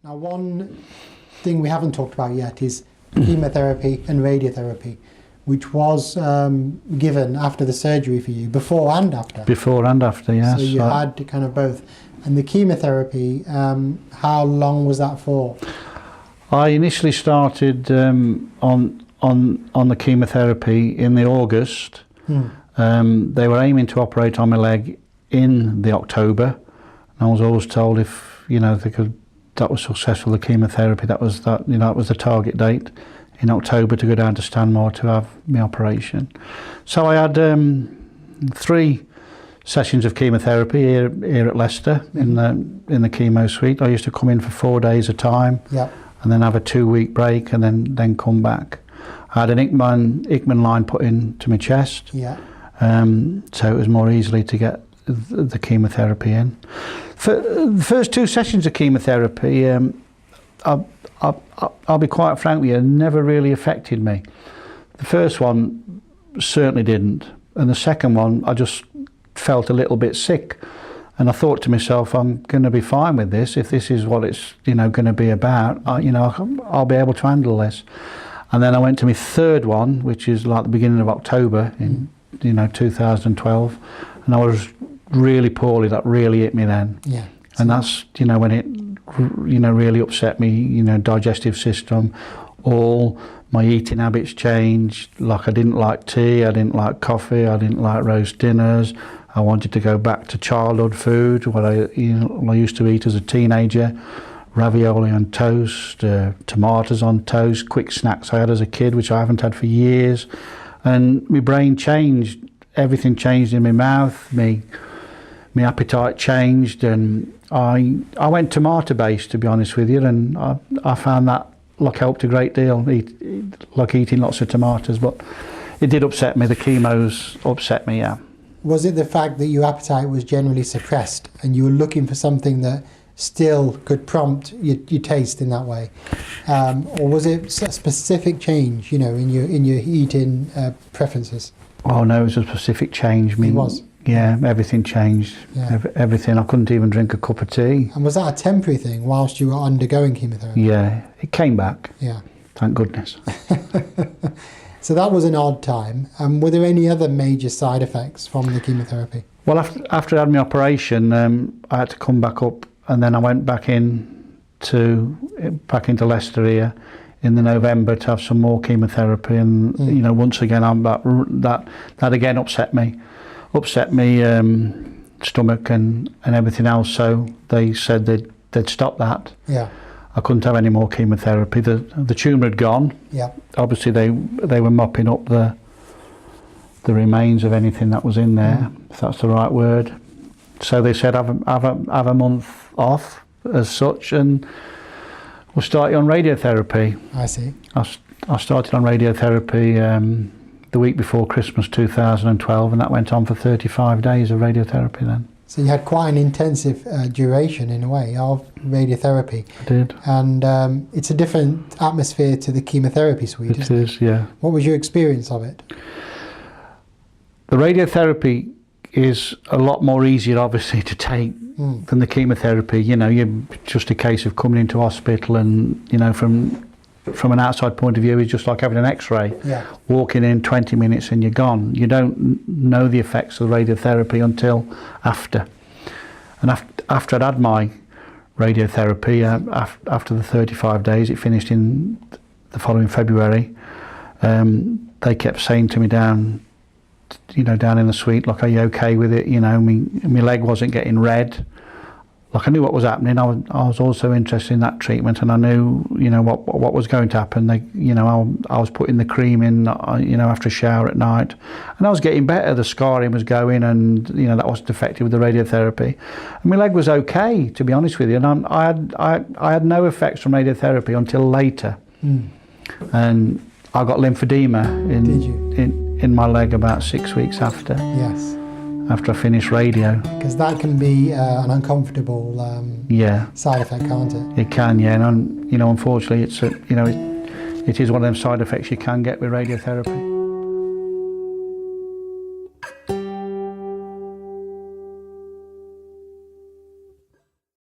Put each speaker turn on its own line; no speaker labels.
Now, one thing we haven't talked about yet is chemotherapy and radiotherapy, which was given after the surgery for you, before and after.
Before and after, yes.
So you had kind of both. And the chemotherapy, how long was that for?
I initially started on the chemotherapy in the August. They were aiming to operate on my leg in the October. And I was always told if that was successful, the chemotherapy, that was the target date in October to go down to Stanmore to have my operation. So I had 3 sessions of chemotherapy here at Leicester in the chemo suite. I used to come in for 4 days a time, and then have a 2-week break, and then come back. I had an Ickman line put into my chest, so it was more easily to get the chemotherapy in. For the first 2 sessions of chemotherapy, I'll be quite frank with you, never really affected me. The first one certainly didn't, and the second one I just felt a little bit sick, and I thought to myself, I'm going to be fine with this. If this is what it's going to be about, I'll be able to handle this. And then I went to my 3rd one, which is like the beginning of October in 2012, and I was really poorly. That really hit me then. And that's when it really upset me. Digestive system, all my eating habits changed. Like I didn't like tea, I didn't like coffee, I didn't like roast dinners. I wanted to go back to childhood food, what I used to eat as a teenager. Ravioli on toast, tomatoes on toast, quick snacks I had as a kid, which I haven't had for years. And my brain changed. Everything changed in my mouth. My appetite changed, and I went tomato-based, to be honest with you, and I found that helped a great deal, like eating lots of tomatoes. But it did upset me. The chemos upset me, yeah.
Was it the fact that your appetite was generally suppressed and you were looking for something that still could prompt your taste in that way, or was it a specific change, in your eating preferences?
Oh no, it was a specific change.
It was.
Yeah, everything changed. Everything. I couldn't even drink a cup of tea.
And was that a temporary thing whilst you were undergoing chemotherapy?
Yeah, it came back.
Yeah.
Thank goodness.
So that was an odd time. Were there any other major side effects from the chemotherapy?
Well, after I had my operation, I had to come back up, and then I went back into Leicester here in the November to have some more chemotherapy, and once again that again upset me stomach and everything else. So they said they'd stop that.
Yeah.
I couldn't have any more chemotherapy. The tumour had gone. Yeah. Obviously they were mopping up the remains of anything that was in there, if that's the right word. So they said have a month off as such, and we'll start you on radiotherapy.
I see.
I started on radiotherapy the week before Christmas 2012, and that went on for 35 days of radiotherapy then.
So you had quite an intensive duration, in a way, of radiotherapy.
I did.
And it's a different atmosphere to the chemotherapy suite,
It is, yeah.
What was your experience of it?
The radiotherapy is a lot more easier, obviously, to take than the chemotherapy. You're just a case of coming into hospital, and, from an outside point of view, it's just like having an x-ray.
Yeah.
Walking in 20 minutes and you're gone. You don't know the effects of radiotherapy until after. And after I'd had my radiotherapy, after the 35 days, it finished in the following February, they kept saying to me down in the suite, like, are you okay with it? My leg wasn't getting red. Like, I knew what was happening. I was also interested in that treatment, and I knew, what was going to happen. I was putting the cream in, after a shower at night, and I was getting better. The scarring was going, and that wasn't affected with the radiotherapy. And my leg was okay, to be honest with you. And I had no effects from radiotherapy until later, and I got lymphedema in my leg about 6 weeks after.
Yes.
After I finished radio.
Because that can be an uncomfortable side effect, can't it?
It can, yeah. And unfortunately, it is one of them side effects you can get with radiotherapy.